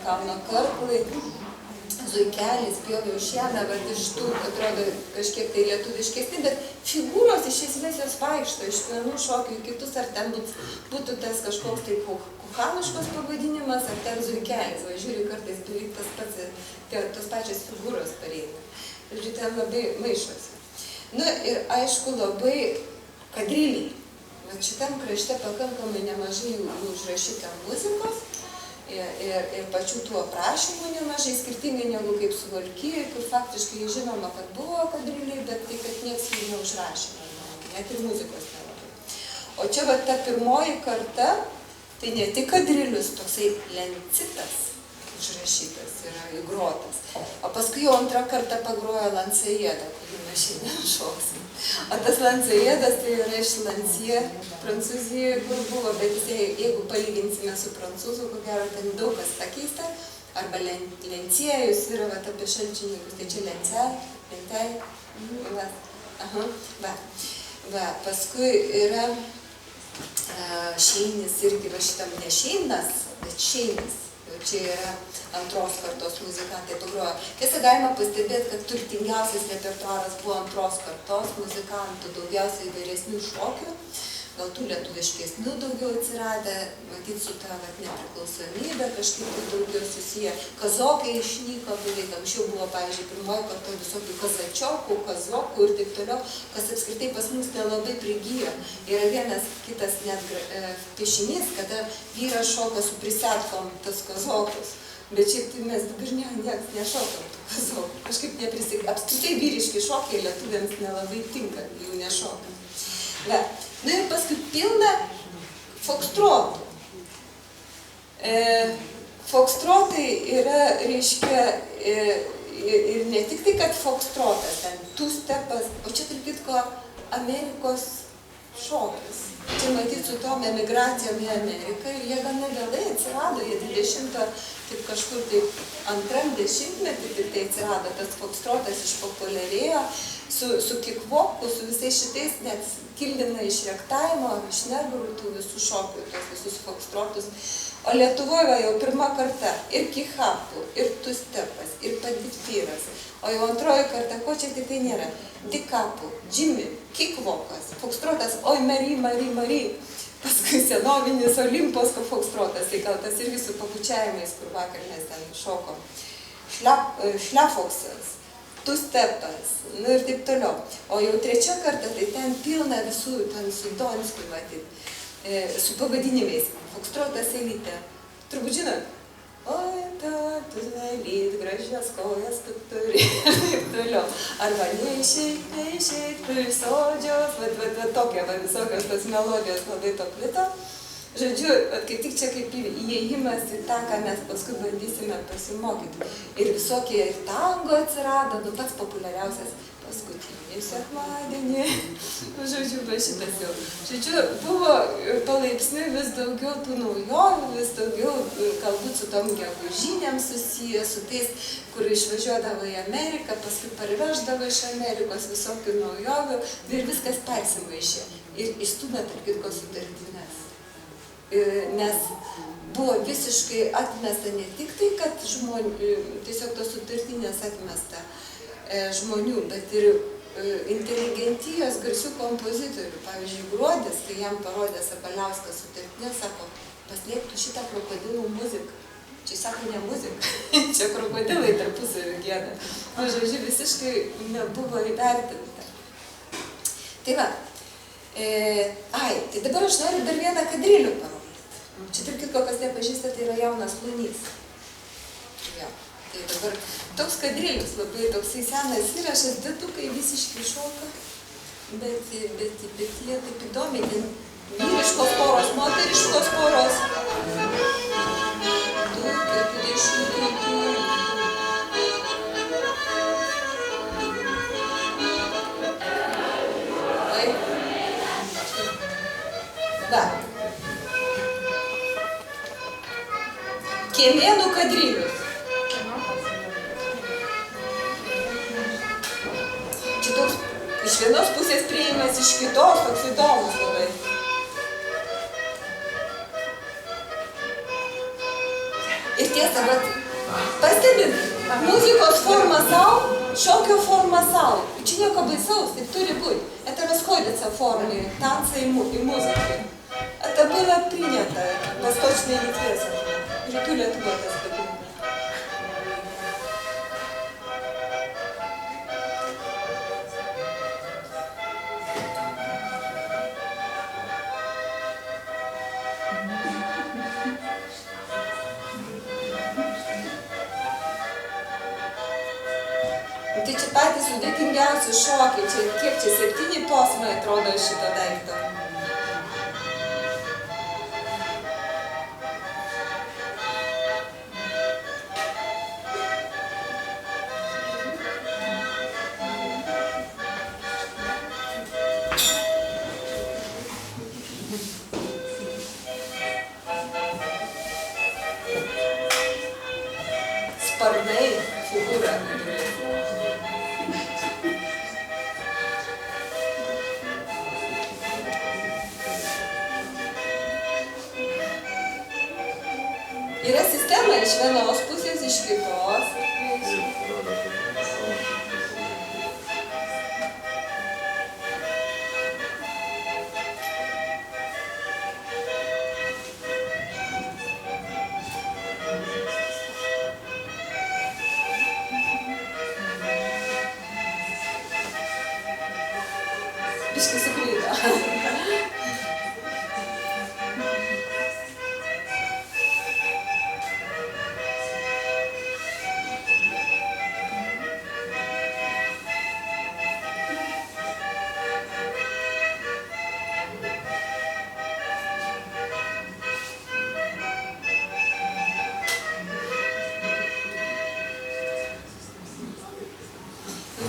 kalno karklai, zuikelis, pjoviau šieną, bet iš tų, atrodo, kažkiek tai lietuviškesni, bet figūros iš esmės jos vaikšto iš vienų šokių į kitus, ar ten būtų tas kažkoks tai kuchaniškos pavadinimas, ar ten zuikelis. Va, žiūriu, kartais beveik tas pats, tos pačios figūros pareina. Žodžiu, ten labai maišosi. Nu ir aišku, labai kadriliai. Bet šitam krašte pakankamai nemažai jų užrašyta muzikos. Ir pačių tų aprašymų nemažai, skirtingai negu kaip Suvalkijoj, kur faktiškai žinoma, kad buvo kadriliai, bet tai, kad nieks jų neužrašė, net ir muzikos nelabai. O čia va ta pirmoji karta, tai ne tik kadrilius, toksai lencitas užrašytas yra įgrotas. O paskui jau antrą kartą pagrojo Lansajėdą, kurį mes šiandien šoksim. O tas Lansajėdas tai yra iš Lansie, Prancūzijoje, kur buvo, bet jeigu palyginsime su prancūzų, ko gero ten daug kas pakeista, arba Lenciejus yra va, apie šalčininkus, tai čia Lentai, va, paskui yra Šeinis irgi, va šitam ne Šeinas, bet Šeinis. Čia yra antros kartos muzikantai pagrojo. Tiesa, galima pastebėti, kad turtingiausias repertuaras buvo antros kartos muzikantų, daugiausiai įvairesnių šokių, gal tų lietuviškesnių daugiau atsiradę, matyt, su ta nepriklausomybė kažkaip tai daugiau susiję. Kazokai išnyko beveik, anksčiau buvo, pavyzdžiui, pirmoji karto visokių kazačiokų, kazokų ir taip toliau, kas apskritai pas mus nelabai prigijo. Yra vienas kitas net piešinys, kada vyras šoka su prisetkom tas kazokus. Bet šiaip tai mes dabar nieks nešokam tų kazokų. Kažkaip apskritai vyriški šokiai lietuviams nelabai tinka, jų nešokam. Nu ir paskui pilna fokstrotų. Fokstrotai yra, reiškia, ir ne tik tai, kad fokstrotas, ten two-stepas, o čia tarp kitko Amerikos šokis. Čia matyt su tom emigracijom į Ameriką ir jie gana vėlai atsirado, jie 20-o, taip kažkur taip antram dešimtmetį tik tai atsirado, tas fokstrotas išpopuliarėjo, su kikvoku, su visais šitais, net kildina iš rektavimo, iš negrų, tų visų šokių, tos visus fokstrotus. O Lietuvoje jau pirma karta ir kihapų, ir two-stepas, ir padiftyras. O jau antroji karta, ko čia tik tai nėra? Dikapų, džimi, kikvokas, fokstrotas, oi Mary. Paskui senovinis Olimpos fokstrotas, tai gal tas irgi su papučiavimais, kur vakar mes ten šokom. Šliafoksas, two-stepas, nu ir taip toliau. O jau trečia karta, tai ten pilna visų, ten su Donskiu matyt, su pavadinimais. Fokstrotas Elytė. Turbūt žinot? Oi, tu elyt, gražias kojas tu turi. Ir taip toliau. Arba neišeit, turi sodžios, va tokia, va visokios tos melodijos labai paplito. Žodžiu, kaip tik čia kaip įėjimas į tą, ką mes paskui bandysime pasimokyti. Ir visokie ir tango atsirado, nu pats populiariausias paskutinį sekmadienį. Žodžiu, va šitas jau. Žodžiu, buvo palaipsniui vis daugiau tų naujovių, vis daugiau galbūt su tom gegužinėm susiję, su tais, kur išvažiuodavo į Ameriką, paskui parveždavo iš Amerikos visokių naujovių ir viskas persimaišė. Ir išstūmė tarp kitko sutartines. Nes buvo visiškai atmesta ne tik tai, kad tiesiog tos sutartinės atmesta žmonių, bet ir inteligentijos garsių kompozitorių. Pavyzdžiui, Gruodis, kai jam parodė Sabaliauskas sutartinę, sako, paslėptų šitą krokodilų muziką. Čia sako, ne muzika, čia krokodilai tarpusavį gieda. O žodžiu, visiškai nebuvo įvertinta. Tai va. Tai dabar aš noriu dar vieną kadrilių parodyti. Čia tarp kitko, kas nepažįsta, tai yra jaunas Lunys. Jo, tai dabar toks kadrilius, labai toksai senas įrašas, dėdukai visiškai šoka, bet jie taip įdomiai, ten vyriškos poros, moteriškos poros. 2, 40. Va. Kėmėnų kadrilius. Čia toks iš vienos pusės priėjimas, iš kitos, toks įdomus labai. Ir tiesa, bet pastebit, muzikos forma sau, šokio forma sau. Čia nieko baisaus, taip turi būti. Это расходятся формы танца и музыки. Это было принято в Восточной Литве, Rytų Lietuvoj tas vadinama. Tai čia patys sudėtingiausi šokiai, čia kiek čia 7 posmai atrodo iš šito daikto. Sparnai figūra. Yra sistema iš vienos pusės, iš kitos. Biškai suklydo.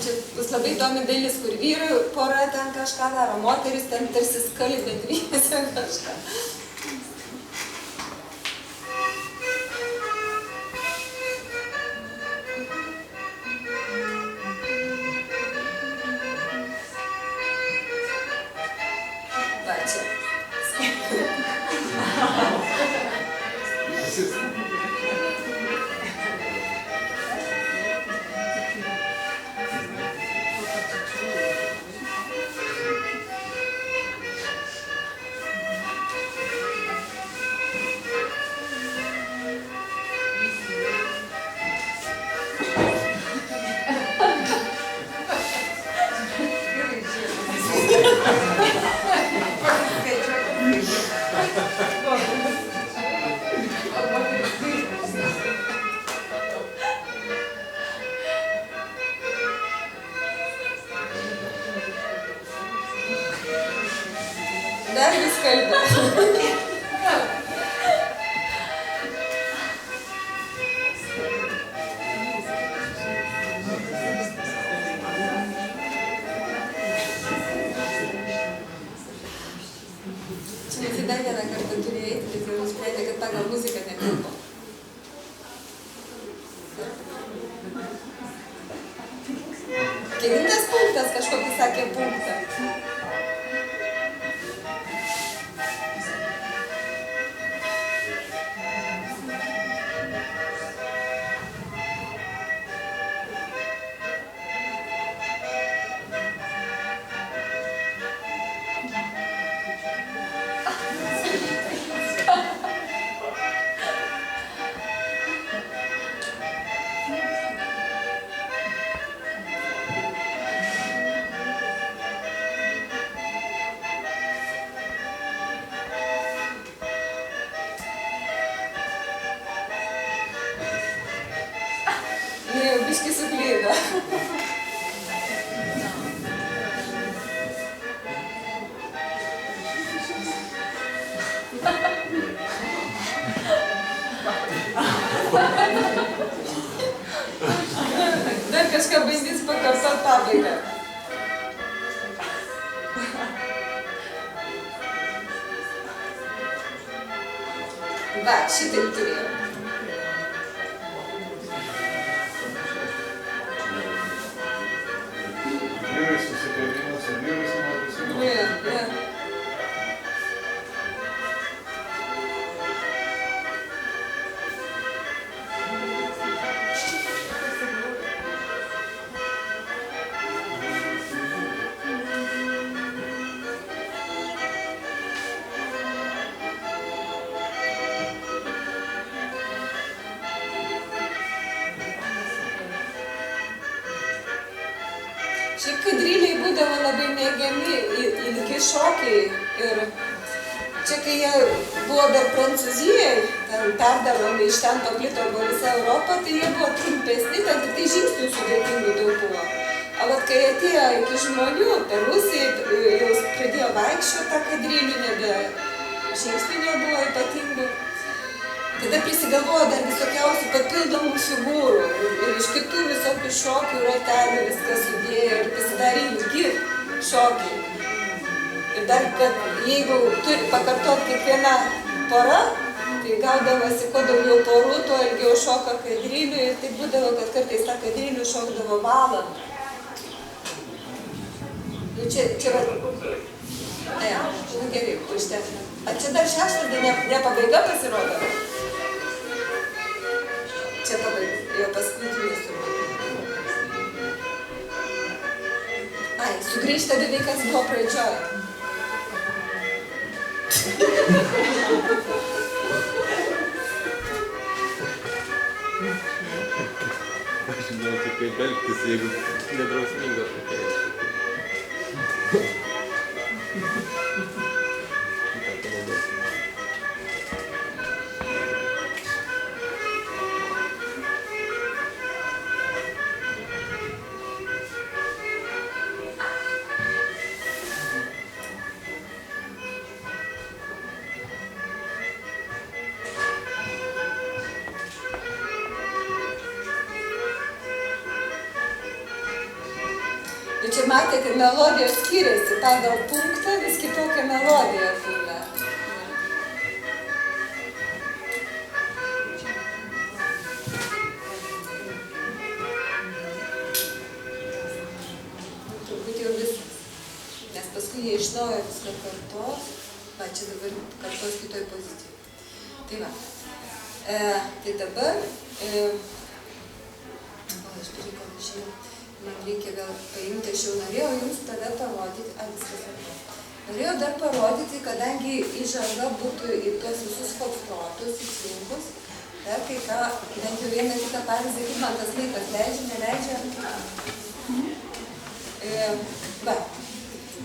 Čia bus labai įdomi dalis, kur vyrų pora ten kažką daro, moteris ten tarsi skalbė dviese kažką. Va čia. Dar vis kalbė. Čia mes į dar vieną kartą turėjo eiti, bet jau nusprendė, kad pagal muziką nekalba. Kelintas punktas, kažkokį sakė punktą. Jau biškį suklydo. Dar kažką bandys pakartot pabaigą. Va, šitaip turėjau. Šiaip kadryliai būdavo labai mėgiami ilgi šokiai ir čia, kai jie buvo dar Prancūzijoje, ten perdaromi iš ten paplito visa Europa, tai jie buvo trumpesni, ten tik tai žingsnių sudėtingų daug buvo. O vat kai atėjo iki žmonių, per Rusiją jau pradėjo vaikščioti tą kadrylių, nebe žingsnių nebuvo ypatingų. Tada prisigalvojo dar visokiausių papildomų figūrų ir iš kitų visokių šokių ratelių viską sudėjo ir pasidarė ilgi šokiai. Ir dar, kad jeigu turi pakartoti kiekviena pora, tai gaudavosi kuo daugiau porų, tuo ilgiau šoka kadrylių ir tai būdavo, kad kartais tą kadrylių šokdavo valandą. Nu čia va... Ne, nu gerai, užtenka. A čia dar šeštą, ne pabaiga pasirodo? Čia pabaiga, jau paskutinis turbūt. Ai, sugrįžta beveik kas buvo pradžioj. Aš žinau, tik kaip elgtis, jeigu nedrausminga tokia. Čia matėte, melodijos skiriasi, pagal punktą vis kitokia melodija būna. Turbūt jau viskas, nes paskui jie iš naujo viską kartos, va čia dabar kartos kitoj pozicijai. Tai va, tai dabar, aš turiu panašiai. Man reikia vėl paimti, aš jau norėjau jums tada parodyti, norėjau dar parodyti, kadangi įžanga būtų į tuos visus foxtrotus, į svingus, dar kai ką, bent jau vieną kitą pavyzdį, kaip man tas laikas leidžia, neleidžia. Va,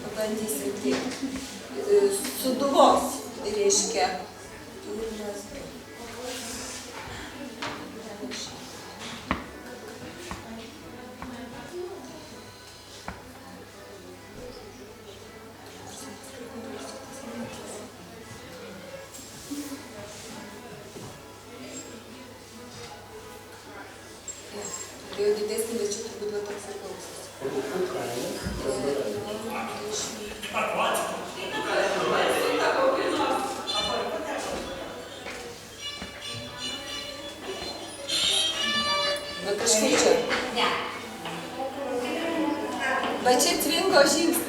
pabandysim taip. Suduvos, reiškia. Jau didesnį, bet čia turbūt va toks ir klausos. Va kažkaip čia. Va čia tvingo žingsnis.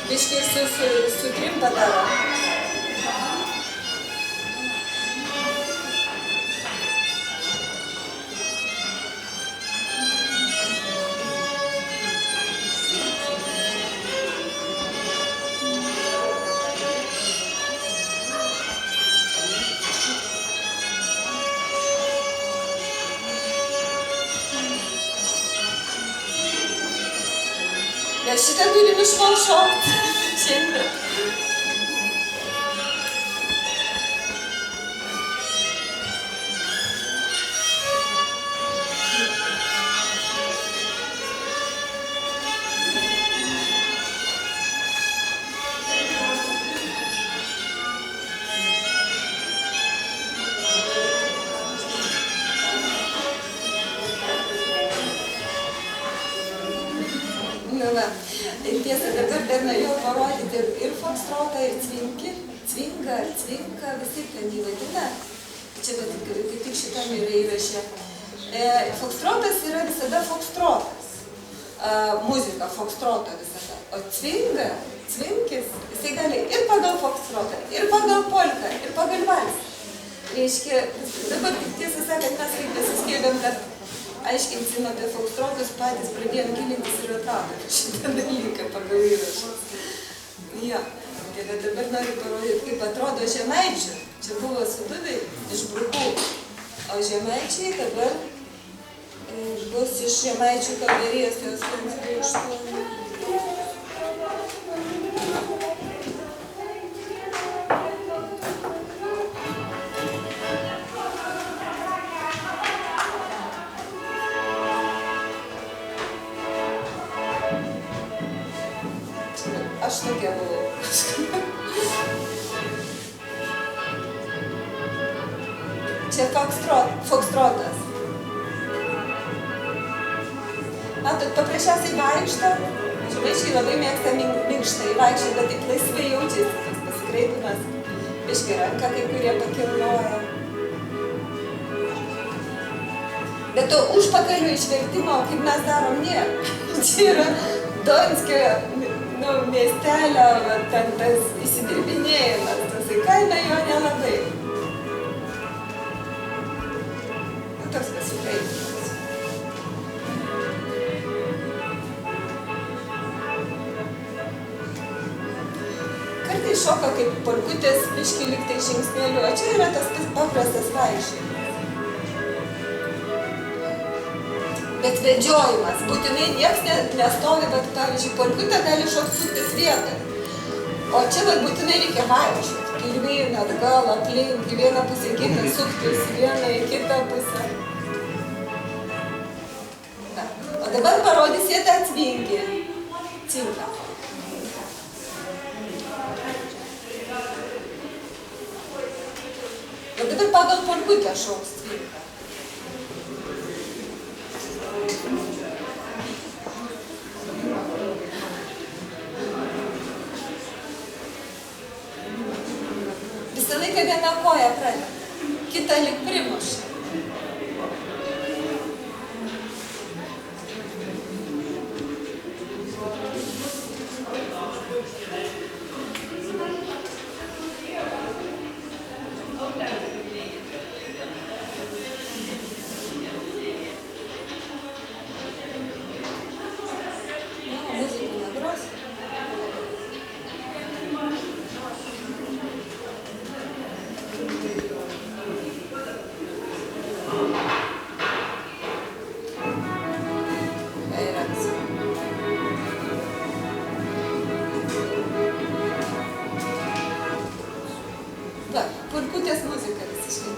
Biškai su trim padaro. Mes šitą turim išmalšokti šiandien. Tiesa, dabar dar norėjau parodyti ir foxtrotą, ir cvingą, visi ten jį vadina. Čia kaip tik šitam yra įrašė. Foxtrotas yra visada foxtrotas. Muzika foxtroto visada. O cvinkis, jisai gali ir pagal foxtrotą, ir pagal polką, ir pagal valsą. reiškia, dabar tik tiesą sakant, mes kaip pasiskelbėm, kad aiškinsim apie fokstrotus, patys pradėjom gilintis ir atradom šitą dalyką pagal įrašus. Jo, tai bet dabar noriu parodyti, kaip atrodo žemaičių. Čia buvo suduviai iš Brukų, o žemaičiai dabar bus iš žemaičių kalvarijos, jos iš to. Aš tokia buvau. Čia fokstrotas. Matot, paprasčiausiai vaikšto. Žemaičiai labai mėgsta minkštai vaikščiai, bet taip laisvai jaučiasi, toks pasikreipimas. Biški ranką kai kurie pakilnoja. Bet to užpakalio išvertimo, kaip mes darom, nėra. Čia yra Donskio miestelio, ten tas įsidirbinėjimas, tasai kaina jo nelabai. Toks pasikreipimas. Kartais šoka kaip polkutės, biški lygtai žingsneliu, o čia yra tas paprastas vaikščiojimas. Bet vedžiojimas, būtinai nieks nestovi, bet pavyzdžiui, polkutė gali suktis vietą. O čia būtinai reikia vaikščioti, pirmyn, atgal, aplink, į vieną pusę, kitą suktis, vieną į kitą pusę. Na, o dabar parodysite atsvingį. Cinką. O dabar pagal polkutę šoks cinką. Visą laiką viena koja pradeda, kita lyg primuša. Polkutės muzika visiškai.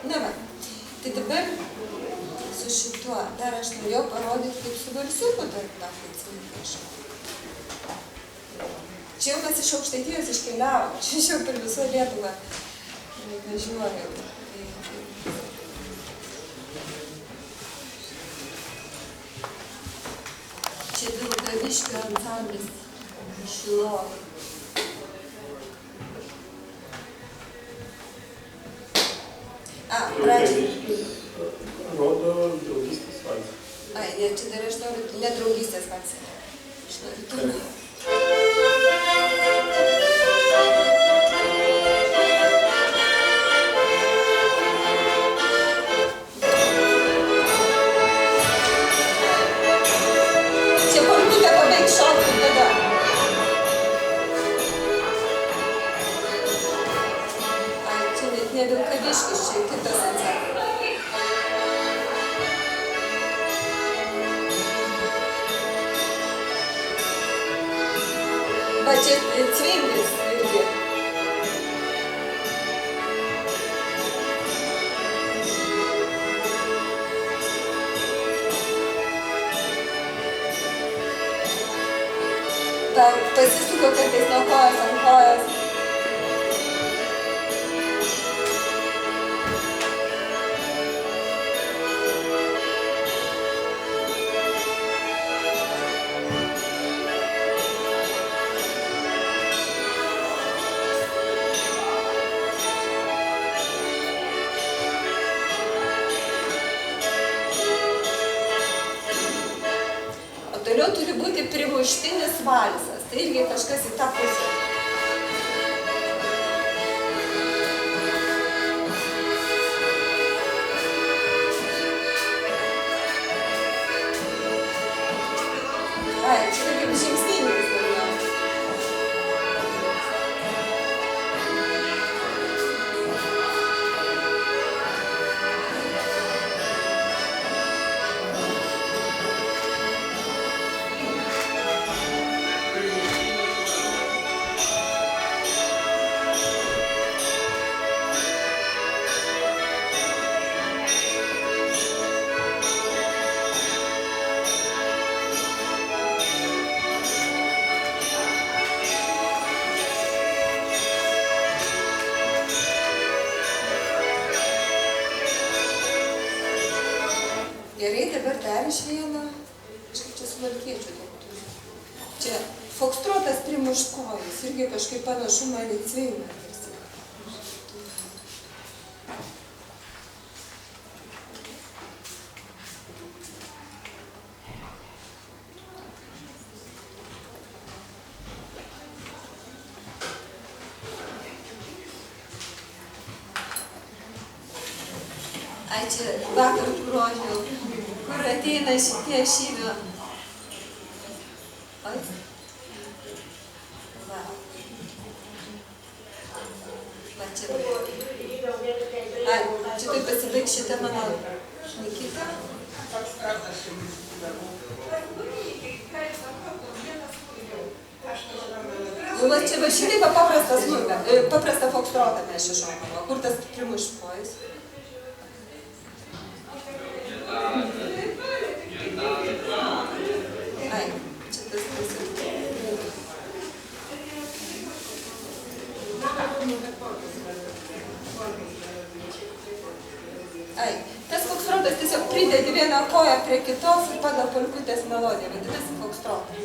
Na va, tai dabar su šituo dar aš norėjau parodyti, kaip su valsiuku tą cinką šoka. Čia jau mes iš Aukštaitijos iškeliavom, čia jau per visą Lietuvą važiuojam. Čia Vilkaviškio ansamblis Šilovai. Pradžiai. Rodo draugystės valsą. Ai, ne, čia dar aš noriu ne draugystės valsą. Aš noriu tunį. Ne Vilkaviškis, čia kitas ansamblis. Va čia Cvingis irgi. Va, pasisuko kartais nuo kojos ant kojos. Toliau turi būti primuštinis valsas. Tai irgi kažkas į tą pusę. Ai, čia kaip žingsninis daugiau. Gerai, dabar dar iš vieno. Kažkaip čia su valkiečiu daug turi. Čia fokstrotas primuškojus, irgi kažkaip panašumą Litveiną. Ai, čia vakar grožiau, kur ateina šitie šyvio. Oi. Va. Va čia. Ai, čia kai pasibaig šitą mano šnekitą. Nu, va čia va šitai paprastą fokstrotą mes čia šokam. Kur tas primuškojus? Ai, čia tas Ai, tas fokstrotas tiesiog pridedi vieną koją prie kitos ir pagal polkutės melodiją, vadinasi fokstrotas.